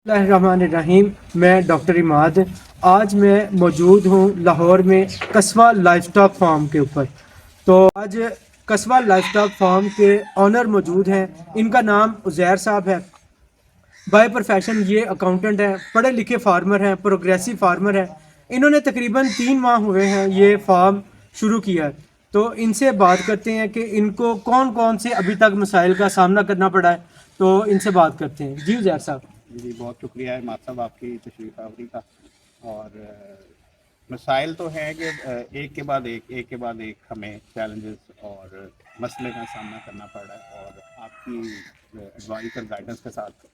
الرحمن میں ڈاکٹر اماد آج میں موجود ہوں لاہور میں قصبہ لائف سٹاک فارم کے اوپر. تو آج قصبہ لائف سٹاک فارم کے آنر موجود ہیں. ان کا نام عزیر صاحب ہے. بائی پروفیشن یہ اکاؤنٹنٹ ہیں, پڑھے لکھے فارمر ہیں, پروگریسو فارمر ہیں. انہوں نے تقریباً 3 ماہ ہوئے ہیں یہ فارم شروع کیا ہے. تو ان سے بات کرتے ہیں کہ ان کو کون کون سے ابھی تک مسائل کا سامنا کرنا پڑا ہے. تو ان سے بات کرتے ہیں. جی عزیر صاحب. جی بہت شکریہ اماد صاحب آپ کی تشریف آوری کا. اور مسائل تو ہیں کہ ایک کے بعد ایک ہمیں چیلنجز اور مسئلے کا سامنا کرنا پڑ رہا ہے, اور آپ کی ایڈوائس اور گائیڈنس کے ساتھ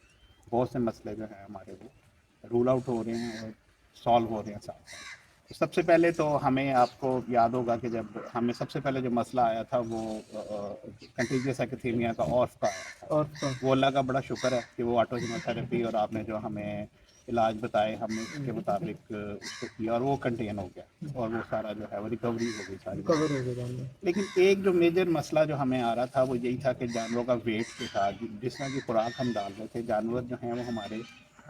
بہت سے مسئلے جو ہیں ہمارے وہ رول آؤٹ ہو رہے ہیں اور سالو ہو رہے ہیں ساتھ ساتھ. سب سے پہلے تو ہمیں آپ کو یاد ہوگا کہ جب ہمیں سب سے پہلے جو مسئلہ آیا تھا وہ کنٹیجیس ایپیتھیمیا کا آرف کا آیا تھا. وہ اللہ کا بڑا شکر ہے کہ وہ آٹو ہیموتھراپی اور آپ نے جو ہمیں علاج بتائے ہم نے اس کے مطابق اس کو کیا اور وہ کنٹین ہو گیا, اور وہ سارا جو ہے وہ ریکوری ہو گئی ساری. لیکن ایک جو میجر مسئلہ جو ہمیں آ رہا تھا وہ یہی تھا کہ جانوروں کا ویٹ کے ساتھ جس طرح کی خوراک ہم ڈال رہے تھے جانور جو ہیں وہ ہمارے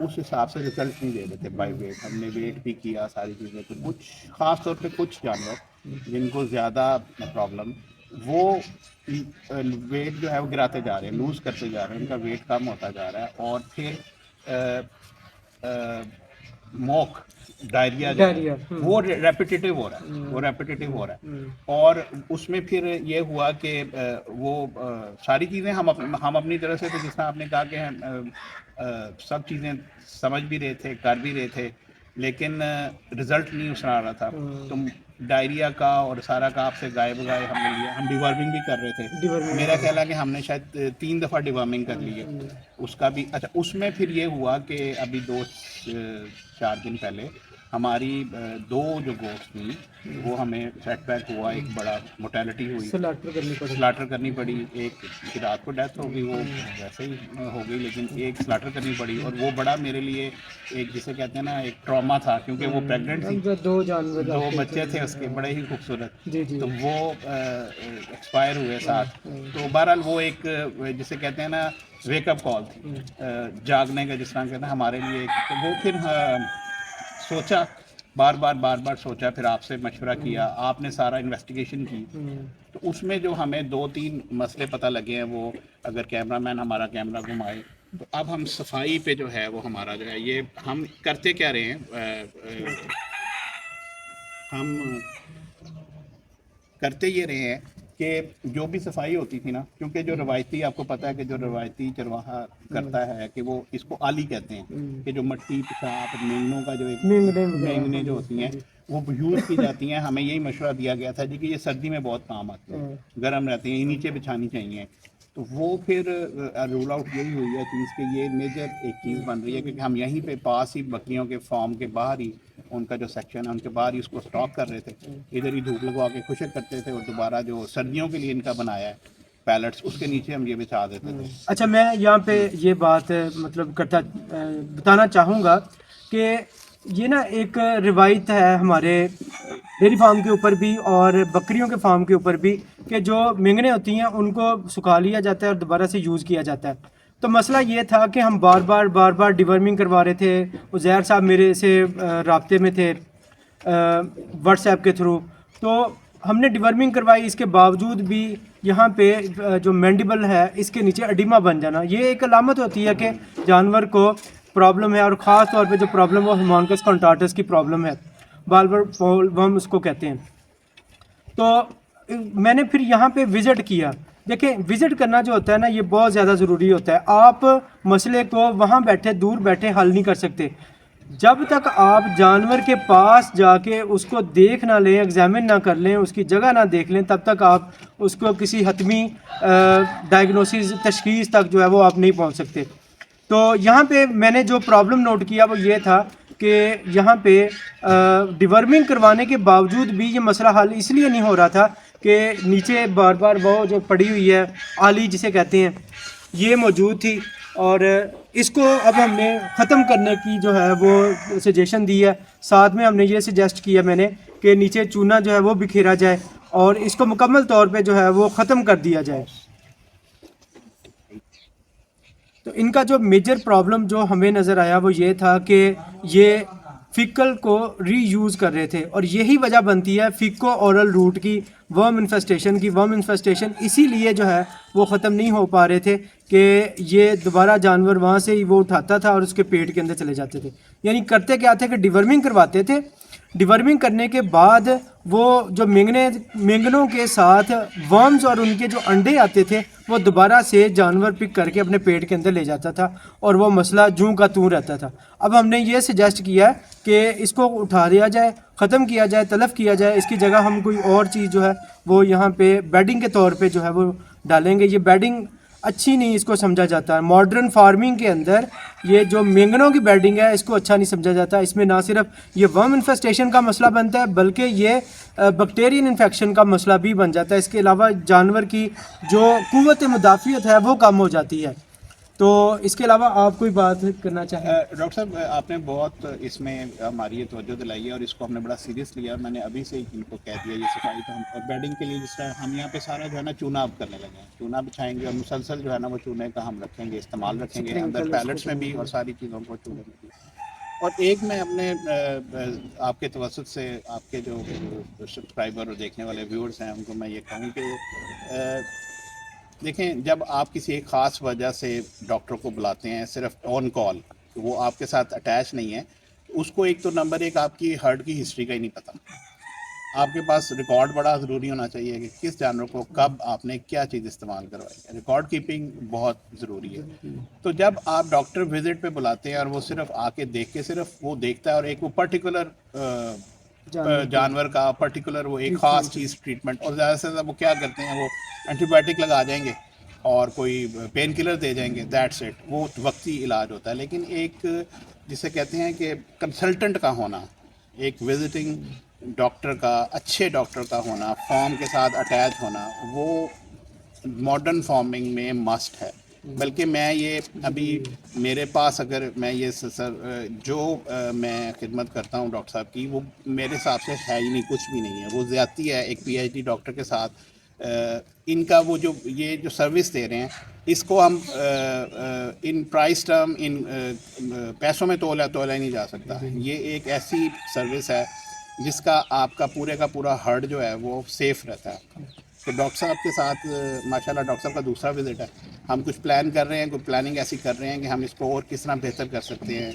اس حساب سے رزلٹ نہیں دے رہے تھے بائی ویٹ. ہم نے ویٹ بھی کیا ساری چیزیں, تو کچھ خاص طور پہ کچھ جانور جن کو زیادہ پرابلم وہ ویٹ جو ہے وہ گراتے جا رہے ہیں, لوز کرتے جا رہے ہیں, ان کا ویٹ کم ہوتا جا رہا ہے. اور پھر موک ڈائریا وہ ریپیٹیٹیو ہو رہا ہے, اور اس میں پھر یہ ہوا کہ وہ ساری چیزیں ہم اپنی طرف سے, تو جس طرح آپ نے کہا کہ سب چیزیں سمجھ بھی رہے تھے, کر بھی رہے تھے, لیکن رزلٹ نہیں اس طرح آ رہا تھا. تو ڈائریا کا اور سارا کا آپ سے گائے بگائے ہم نے لیا. ہم ڈیورمنگ بھی کر رہے تھے, میرا خیال ہے کہ ہم نے شاید 3 دفعہ ڈیورمنگ کر لی ہے اس کا بھی. اچھا, اس میں پھر یہ ہوا کہ ابھی 2-4 دن پہلے ہماری 2 جو گوشت تھیں وہ ہمیں سیٹ بیک ہوا, ایک بڑا موٹیلٹی ہوئی, سلاٹر کرنی پڑی. ایک کی رات کو ڈیتھ ہو گئی, وہ ویسے ہی ہو گئی, لیکن ایک سلاٹر کرنی پڑی, اور وہ بڑا میرے لیے ایک جسے کہتے ہیں نا ایک ٹراما تھا, کیونکہ وہ پریگننٹ تھی, 2 بچے تھے اس کے بڑے ہی خوبصورت, تو وہ ایکسپائر ہوئے ساتھ. تو بہرحال وہ ایک جسے کہتے ہیں نا ویک اپ کال تھی, جاگنے کا جس طرح کہتے ہیں ہمارے لیے. تو وہ پھر سوچا, بار بار سوچا, پھر آپ سے مشورہ کیا, آپ نے سارا انویسٹیگیشن کی. تو اس میں جو ہمیں 2-3 مسئلے پتہ لگے ہیں, وہ اگر کیمرہ مین ہمارا کیمرہ گھمائے, تو اب ہم صفائی پہ جو ہے وہ ہمارا جو ہے یہ ہم کرتے کیا رہے ہیں, ہم کرتے یہ رہے ہیں کہ جو بھی صفائی ہوتی تھی نا, کیونکہ جو روایتی آپ کو پتہ ہے کہ جو روایتی چرواہا کرتا ہے کہ وہ اس کو آلی کہتے ہیں, کہ جو مٹی پیشاب مینگنوں کا جو ایک مینگنیں جو ہوتی ہیں وہ یوز کی جاتی ہیں. ہمیں یہی مشورہ دیا گیا تھا جی کہ یہ سردی میں بہت کام آتی ہیں, گرم رہتی ہیں, یہ نیچے بچھانی چاہیے. تو وہ پھر رول آؤٹ یہی ہوئی ہے چیز کہ یہ میجر ایک چیز بن رہی ہے, کیونکہ ہم یہیں پہ پاس ہی بکریوں کے فارم کے باہر ہی ان کا جو سیکشن ہے ان کے باہر ہی اس کو اسٹاک کر رہے تھے, ادھر ہی دھوپ لگوا کے خشک کرتے تھے, اور دوبارہ جو سردیوں کے لیے ان کا بنایا ہے پیلٹس اس کے نیچے ہم یہ بچھا دیتے تھے. اچھا, میں یہاں پہ یہ بات مطلب بتانا چاہوں گا کہ یہ نا ایک روایت ہے ہمارے ڈیری فارم کے اوپر بھی اور بکریوں کے فارم کے اوپر بھی, کہ جو مینگنیں ہوتی ہیں ان کو سکھا لیا جاتا ہے اور دوبارہ سے یوز کیا جاتا ہے. تو مسئلہ یہ تھا کہ ہم بار بار ڈیورمنگ کروا رہے تھے. عزیر صاحب میرے سے رابطے میں تھے واٹس ایپ کے تھرو, تو ہم نے ڈیورمنگ کروائی. اس کے باوجود بھی یہاں پہ جو مینڈیبل ہے اس کے نیچے اڈیما بن جانا, یہ ایک علامت ہوتی ہے کہ جانور کو پرابلم ہے, اور خاص طور پہ جو پرابلم وہ ہیمونکس کانٹاٹس کی پرابلم ہے, بالبر ورم اس کو کہتے ہیں. تو میں نے پھر یہاں پہ وزٹ کیا. دیکھیں, وزٹ کرنا جو ہوتا ہے نا یہ بہت زیادہ ضروری ہوتا ہے. آپ مسئلے کو وہاں بیٹھے دور بیٹھے حل نہیں کر سکتے. جب تک آپ جانور کے پاس جا کے اس کو دیکھ نہ لیں, ایگزامن نہ کر لیں, اس کی جگہ نہ دیکھ لیں, تب تک آپ اس کو کسی حتمی ڈائگنوسس تشخیص تک جو ہے وہ آپ نہیں پہنچ سکتے. تو یہاں پہ میں نے جو پرابلم نوٹ کیا وہ یہ تھا کہ یہاں پہ ڈیورمنگ کروانے کے باوجود بھی یہ مسئلہ حل اس لیے نہیں ہو رہا تھا کہ نیچے بار وہ جو پڑی ہوئی ہے آلی جسے کہتے ہیں یہ موجود تھی, اور اس کو اب ہم نے ختم کرنے کی جو ہے وہ سجیشن دی ہے. ساتھ میں ہم نے یہ سجیسٹ کیا میں نے کہ نیچے چونا جو ہے وہ بکھیرا جائے اور اس کو مکمل طور پہ جو ہے وہ ختم کر دیا جائے. تو ان کا جو میجر پرابلم جو ہمیں نظر آیا وہ یہ تھا کہ یہ فیکل کو ری یوز کر رہے تھے، اور یہی وجہ بنتی ہے فیکو اورل روٹ کی ورم انفیسٹیشن کی. ورم انفیسٹیشن اسی لیے جو ہے وہ ختم نہیں ہو پا رہے تھے کہ یہ دوبارہ جانور وہاں سے ہی وہ اٹھاتا تھا اور اس کے پیٹ کے اندر چلے جاتے تھے. یعنی کرتے کیا تھے کہ ڈیورمنگ کرواتے تھے، ڈیورمنگ کرنے کے بعد وہ جو مینگنوں کے ساتھ ورمز اور ان کے جو انڈے آتے تھے وہ دوبارہ سے جانور پک کر کے اپنے پیٹ کے اندر لے جاتا تھا، اور وہ مسئلہ جوں کا توں رہتا تھا. اب ہم نے یہ سجیسٹ کیا کہ اس کو اٹھا دیا جائے، ختم کیا جائے، تلف کیا جائے. اس کی جگہ ہم کوئی اور چیز جو ہے وہ یہاں پہ بیڈنگ کے طور پہ جو ہے وہ ڈالیں گے. یہ بیڈنگ اچھی نہیں اس کو سمجھا جاتا ہے. ماڈرن فارمنگ کے اندر یہ جو مینگنوں کی بیڈنگ ہے اس کو اچھا نہیں سمجھا جاتا. اس میں نہ صرف یہ ورم انفیسٹیشن کا مسئلہ بنتا ہے بلکہ یہ بیکٹیرین انفیکشن کا مسئلہ بھی بن جاتا ہے. اس کے علاوہ جانور کی جو قوت مدافعت ہے وہ کم ہو جاتی ہے. تو اس کے علاوہ آپ کوئی بات کرنا چاہیں؟ ڈاکٹر صاحب آپ نے بہت اس میں ہماری یہ توجہ دلائی ہے اور اس کو ہم نے بڑا سیریس لیا. میں نے ابھی سے ان کو کہہ دیا یہ صفائی تو ہم بیڈنگ کے لیے جس طرح ہم یہاں پہ سارا جو ہے نا چونا اب کرنے لگے ہیں، چونا بچھائیں گے اور مسلسل جو ہے نا وہ چونے کا ہم رکھیں گے، استعمال رکھیں گے اندر پیلٹس میں بھی اور ساری چیزوں کو چونے میں بھی. اور ایک میں اپنے آپ کے توسط سے آپ کے جو سبسکرائبر اور دیکھنے والے ویورز ہیں ان کو میں یہ کہوں کہ دیکھیں، جب آپ کسی ایک خاص وجہ سے ڈاکٹر کو بلاتے ہیں صرف آن کال، وہ آپ کے ساتھ اٹیچ نہیں ہے، اس کو ایک تو نمبر ایک آپ کی ہرٹ کی ہسٹری کا ہی نہیں پتہ. آپ کے پاس ریکارڈ بڑا ضروری ہونا چاہیے کہ کس جانور کو کب آپ نے کیا چیز استعمال کروائی ہے. ریکارڈ کیپنگ بہت ضروری ہے. تو جب آپ ڈاکٹر وزٹ پہ بلاتے ہیں اور وہ صرف آ کے دیکھ کے صرف وہ دیکھتا ہے اور ایک وہ پرٹیکولر جانور کا پرٹیکولر وہ ایک خاص چیز ٹریٹمنٹ، اور زیادہ سے زیادہ وہ کیا کرتے ہیں، وہ اینٹی بایوٹک لگا جائیں گے اور کوئی پین کلر دے جائیں گے، دیٹس اٹ، وہ وقتی علاج ہوتا ہے. لیکن ایک جسے کہتے ہیں کہ کنسلٹنٹ کا ہونا، ایک وزٹنگ ڈاکٹر کا، اچھے ڈاکٹر کا ہونا، فارم کے ساتھ اٹیچ ہونا، وہ ماڈرن فارمنگ میں مسٹ ہے. بلکہ میں یہ ابھی میرے پاس اگر میں یہ سر جو میں خدمت کرتا ہوں ڈاکٹر صاحب کی، وہ میرے حساب سے ہے ہی نہیں، کچھ بھی نہیں ہے، وہ زیادتی ہے ایک پی ایچ ڈی ڈاکٹر کے ساتھ. ان کا وہ جو یہ جو سروس دے رہے ہیں اس کو ہم ان پرائس ٹرم ان پیسوں میں تولا ہی نہیں جا سکتا. یہ ایک ایسی سروس ہے جس کا آپ کا پورا ہرڈ جو ہے وہ سیف رہتا ہے. تو ڈاکٹر صاحب کے ساتھ ماشاء اللہ ڈاکٹر صاحب کا دوسرا وزٹ ہے. ہم کچھ پلان کر رہے ہیں، کوئی پلاننگ ایسی کر رہے ہیں کہ ہم اس کو اور کس طرح بہتر کر سکتے ہیں.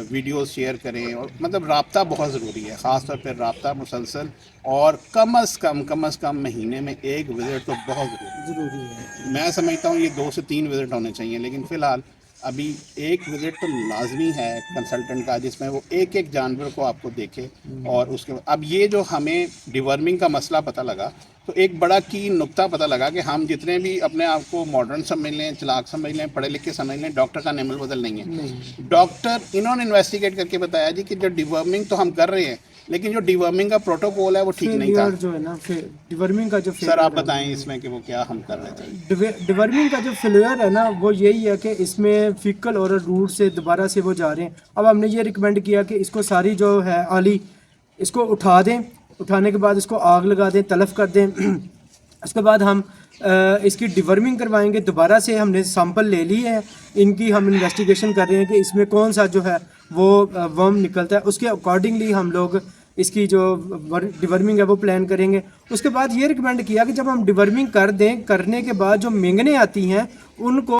ویڈیوز شیئر کریں، اور مطلب رابطہ بہت ضروری ہے، خاص طور پہ رابطہ مسلسل، اور کم از کم مہینے میں ایک وزٹ تو بہت ضروری ہے. میں سمجھتا ہوں یہ 2 سے 3 وزٹ ہونے چاہیے، لیکن فی الحال ابھی ایک وزٹ تو لازمی ہے کنسلٹنٹ کا، جس میں وہ ایک جانور کو آپ کو دیکھے. اور اس کے اب یہ جو ہمیں ڈیورمنگ کا مسئلہ پتہ لگا تو ایک بڑا کی نقطہ پتہ لگا کہ ہم جتنے بھی اپنے آپ کو ماڈرن سمجھ لیں، چلاک سمجھ لیں، پڑھے لکھے سمجھ لیں، ڈاکٹر کا نعم البدل نہیں ہے. ڈاکٹر انہوں نے انویسٹیگیٹ کر کے بتایا جی کہ جو ڈیورمنگ تو ہم کر رہے ہیں لیکن جو ڈیورمنگ کا پروٹوکول ہے وہ ٹھیک نہیں تھا. جو ہے نا ڈیورمنگ کا جو سر آپ بتائیں اس میں کہ وہ کیا ہم کر رہے تھے. ڈیورمنگ کا جو فیلئر ہے نا وہ یہی ہے کہ اس میں فیکل اور روٹ سے دوبارہ سے وہ جا رہے ہیں. اب ہم نے یہ ریکمینڈ کیا کہ اس کو ساری جو ہے آلی اس کو اٹھا دیں، اٹھانے کے بعد اس کو آگ لگا دیں، تلف کر دیں. اس کے بعد ہم اس کی ڈیورمنگ کروائیں گے. دوبارہ سے ہم نے سیمپل لے لی ہے ان کی، ہم انویسٹیگیشن کر رہے ہیں کہ اس میں کون سا جو ہے وہ ورم نکلتا ہے. اس کے اکارڈنگلی ہم لوگ اس کی جو ڈیورمنگ ہے وہ پلان کریں گے. اس کے بعد یہ ریکمینڈ کیا کہ جب ہم ڈیورمنگ کر دیں، کرنے کے بعد جو مینگنے آتی ہیں ان کو